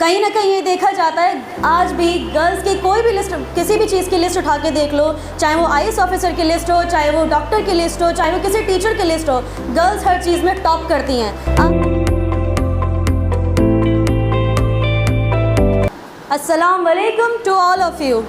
कहीं ना कहीं ये देखा जाता है आज भी गर्ल्स की कोई भी लिस्ट, किसी भी चीज़ की लिस्ट उठा के देख लो, चाहे वो आईएएस ऑफिसर की लिस्ट हो, चाहे वो डॉक्टर की लिस्ट हो, चाहे वो किसी टीचर की लिस्ट हो, गर्ल्स हर चीज़ में टॉप करती हैं। अस्सलाम वालेकुम to all of you.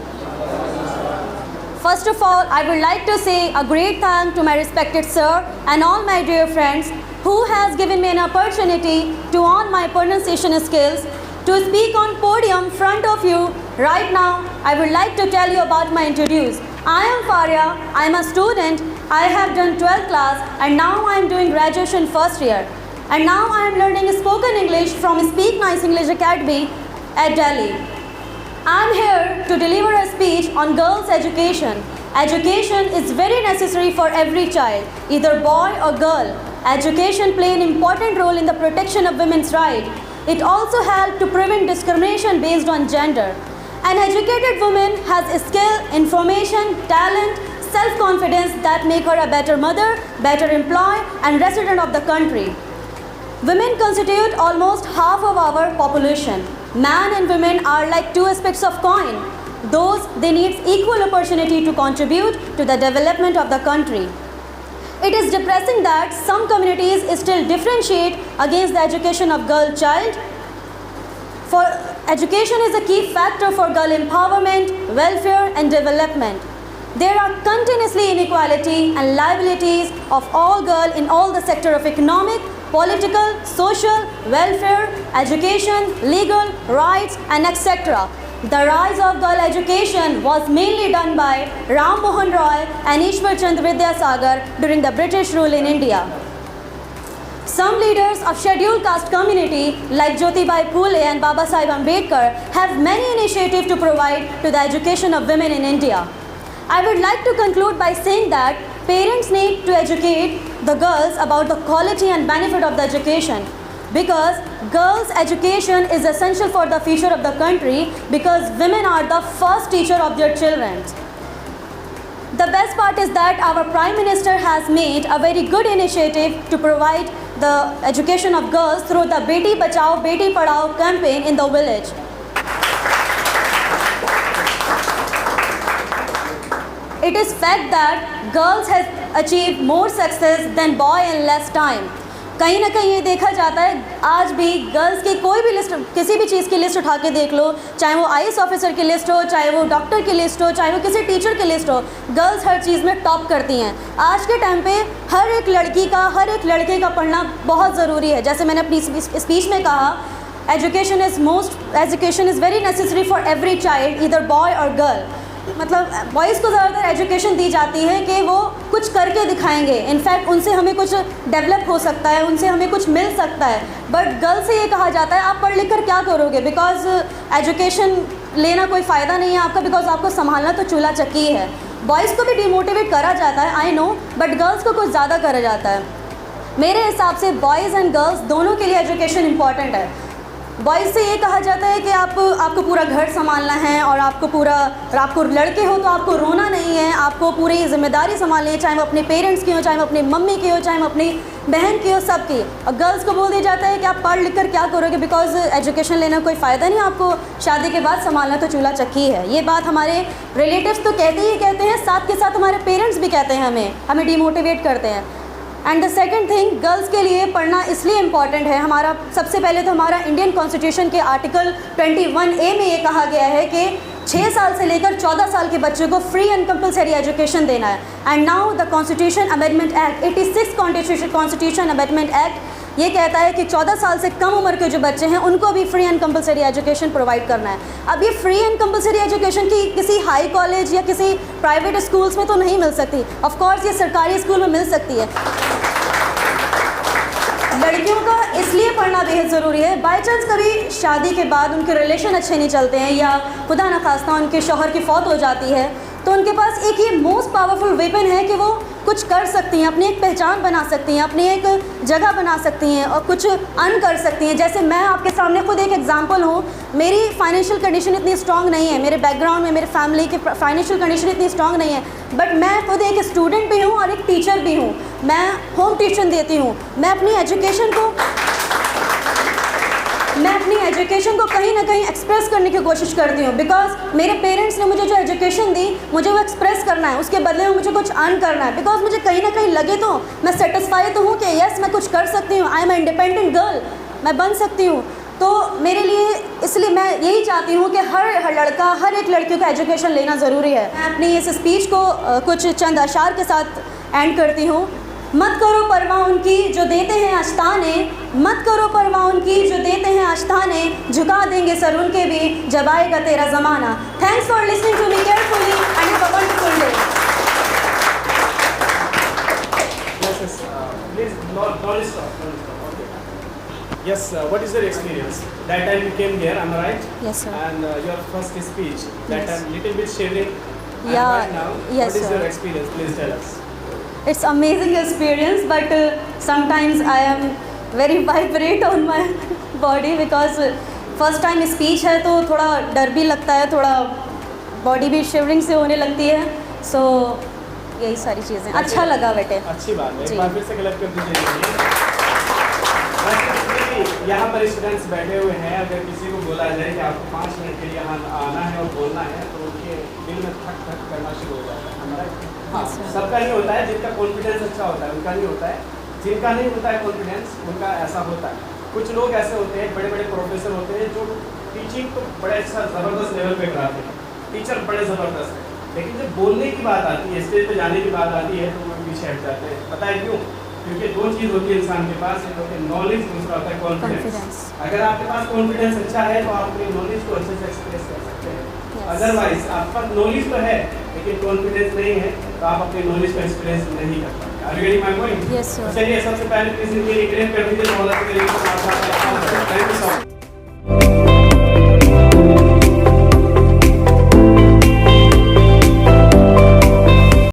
First of all, I would like to say a great thank to my respected sir and all my dear friends who has given me an opportunity to hone my pronunciation skills to speak on podium front of you. Right now, I would like to tell you about my introduce. I am Faria. I am a student. I have done 12th class and now I am doing graduation first year. And now I am learning spoken English from Speak Nice English Academy at Delhi. I am here to deliver a speech on girls' education. Education is very necessary for every child, either boy or girl. Education plays an important role in the protection of women's rights. It also helps to prevent discrimination based on gender. An educated woman has skill, information, talent, self-confidence that make her a better mother, better employee, and resident of the country. Women constitute almost half of our population. Man and women are like two aspects of coin. Those they need equal opportunity to contribute to the development of the country. It is depressing that some communities still differentiate against the education of girl child. For education is a key factor for girl empowerment, welfare and development. There are continuously inequality and liabilities of all girls in all the sector of economic, political, social, welfare, education, legal, rights and etc. The rise of girl education was mainly done by Ram Mohan Roy and Ishwar Chand Vidyasagar during the British rule in India. Some leaders of scheduled caste community like Jyotibai Phule and Baba Sahib Ambedkar have many initiatives to provide to the education of women in India. I would like to conclude by saying that parents need to educate the girls about the quality and benefit of the education, because girls' education is essential for the future of the country, because women are the first teacher of their children. The best part is that our Prime Minister has made a very good initiative to provide the education of girls through the Beti Bachao Beti Padhao campaign in the village. It is fact that girls have achieved more success than boy in less time. कहीं ना कहीं ये देखा जाता है आज भी girls की कोई भी लिस्ट, किसी भी चीज़ की लिस्ट उठा के देख लो, चाहे वो आईएएस ऑफिसर की लिस्ट हो, चाहे वो डॉक्टर की लिस्ट हो, चाहे वो किसी टीचर की लिस्ट हो, गर्ल्स हर चीज़ में टॉप करती हैं। आज के टाइम पे हर एक लड़की का, हर एक लड़के का पढ़ना बहुत ज़रूरी है। जैसे मैंने अपनी स्पीच में कहा, education is very necessary for every child, either boy और गर्ल। मतलब बॉयज़ को ज़्यादातर एजुकेशन दी जाती है कि वो कुछ करके दिखाएंगे, इनफैक्ट उनसे हमें कुछ डेवलप हो सकता है, उनसे हमें कुछ मिल सकता है। बट गर्ल से ये कहा जाता है आप पढ़ लिख कर क्या करोगे, बिकॉज एजुकेशन लेना कोई फ़ायदा नहीं है आपका, बिकॉज आपको संभालना तो चूल्हा चक्की है। बॉयज़ को भी डिमोटिवेट करा जाता है, आई नो, बट गर्ल्स को कुछ ज़्यादा करा जाता है। मेरे हिसाब से बॉयज़ एंड गर्ल्स दोनों के लिए एजुकेशन इंपॉर्टेंट है। बॉयज़ से ये कहा जाता है कि आपको पूरा घर संभालना है और आपको लड़के हो तो आपको रोना नहीं है, आपको पूरी जिम्मेदारी संभालनी है, चाहे वो अपने पेरेंट्स की हो, चाहे वो अपनी मम्मी की हो, चाहे वो अपनी बहन की हो, सबकी। और गर्ल्स को बोल दिया जाता है कि आप पढ़ लिख कर क्या करोगे, बिकॉज एजुकेशन लेना कोई फ़ायदा नहीं, आपको शादी के बाद संभालना तो चूल्हा चक्की है। ये बात हमारे रिलेटिव्स तो कहते ही कहते हैं, साथ के साथ हमारे पेरेंट्स भी कहते हैं, हमें डिमोटिवेट करते हैं। And the second thing, girls के लिए पढ़ना इसलिए इम्पॉर्टेंट है, हमारा सबसे पहले तो हमारा इंडियन कॉन्स्टिट्यूशन के आर्टिकल 21A में ये कहा गया है कि 6 साल से लेकर 14 साल के बच्चों को फ्री एंड कंपलसरी एजुकेशन देना है। And now the constitution amendment act 86 constitution amendment act ये कहता है कि 14 साल से कम उम्र के जो बच्चे हैं उनको भी free and compulsory education provide करना है। अब ये फ्री एंड कंपलसरी एजुकेशन की किसी हाई कॉलेज या किसी प्राइवेट स्कूल्स में तो नहीं मिल सकती, ऑफ कोर्स ये सरकारी स्कूल में मिल सकती है। लड़कियों का इसलिए पढ़ना बेहद ज़रूरी है, बाई चांस कभी शादी के बाद उनके रिलेशन अच्छे नहीं चलते हैं या खुदा न खास्ता उनके शौहर की फौत हो जाती है, तो उनके पास एक ये मोस्ट पावरफुल वेपन है कि वो कुछ कर सकती हैं, अपनी एक पहचान बना सकती हैं, अपनी एक जगह बना सकती हैं और कुछ अर्न कर सकती हैं। जैसे मैं आपके सामने खुद एक एग्जांपल हूँ, मेरी फाइनेंशियल कंडीशन इतनी स्ट्रांग नहीं है, मेरे बैकग्राउंड में मेरे फैमिली की फाइनेंशियल कंडीशन इतनी स्ट्रांग नहीं है, बट मैं खुद एक स्टूडेंट भी हूँ और एक टीचर भी हूँ। मैं होम ट्यूशन देती हूँ। मैं अपनी एजुकेशन को कहीं ना ना कहीं एक्सप्रेस करने की कोशिश करती हूँ, बिकॉज मेरे पेरेंट्स ने मुझे जो एजुकेशन दी, मुझे वो एक्सप्रेस करना है, उसके बदले में मुझे कुछ अर्न करना है। बिकॉज मुझे कहीं ना कहीं लगे तो मैं सेटिस्फाई तो हूँ कि यस मैं कुछ कर सकती हूँ, आई एम इंडिपेंडेंट गर्ल, मैं बन सकती हूँ। तो मेरे लिए इसलिए मैं यही चाहती हूँ कि हर लड़का, हर एक लड़कियों का एजुकेशन लेना ज़रूरी है। मैं अपनी इस स्पीच को कुछ चंद अशार के साथ एंड करती हूँ। मत करो परवाह उनकी जो देते हैं आस्ताने, मत करो परवाह उनकी जो देते हैं आस्ताने, झुका देंगे सर उनके भी जब आएगा तेरा ज़माना। Thanks for listening to me carefully and have a wonderful day. Please, don't stop. Okay. Yes, what is your experience? That time you came here, am I right? Yes, sir. And your first speech, that Yes. time little bit shivering. And Yeah, right now, yes, what is sir. your experience? Please tell us. It's amazing experience, but sometimes I am very vibrate on my body because first time speech है तो थोड़ा डर भी लगता है, थोड़ा body भी shivering से होने लगती है। सो यही सारी चीज़ें। अच्छा लगा बेटे। अच्छी बात है, जी। एक बार फिर से गलत कर दीजिए। यहाँ पर स्टूडेंट्स बैठे हुए हैं, अगर किसी को बोला जाए कि आपको 5 मिनट के लिए यहाँ आना है और बोलना है तो उनके दिल में थक थक करना शुरू हो जाता है हमारा। हाँ, सबका नहीं होता है, जिनका कॉन्फिडेंस अच्छा होता है उनका नहीं होता है, जिनका नहीं होता है कॉन्फिडेंस उनका ऐसा होता है। कुछ लोग ऐसे होते हैं, बड़े बड़े प्रोफेसर होते हैं जो टीचिंग तो बड़े अच्छा ज़बरदस्त लेवल पे कराते हैं, टीचर बड़े ज़बरदस्त है, लेकिन जब बोलने की बात आती है, स्टेज पे जाने की बात आती है तो वो पीछे हट जाते हैं। पता है क्यों? क्योंकि दो चीज़ होती है इंसान के पास, एक होती है नॉलेज, दूसरा होता है कॉन्फिडेंस। अगर आपके पास कॉन्फिडेंस अच्छा है तो आप अपनी नॉलेज को अच्छे से एक्सप्रेस कर सकते हैं। अदरवाइज आपके पास नॉलेज तो है लेकिन कॉन्फिडेंस नहीं है तो आप अपनी नॉलेज को एक्सप्रेस नहीं कर पाएंगे। Are you getting my point? Yes, sir. चलिए सबसे पहले प्लीज इनके लिए क्लेम कर दीजिए। Thank you so much.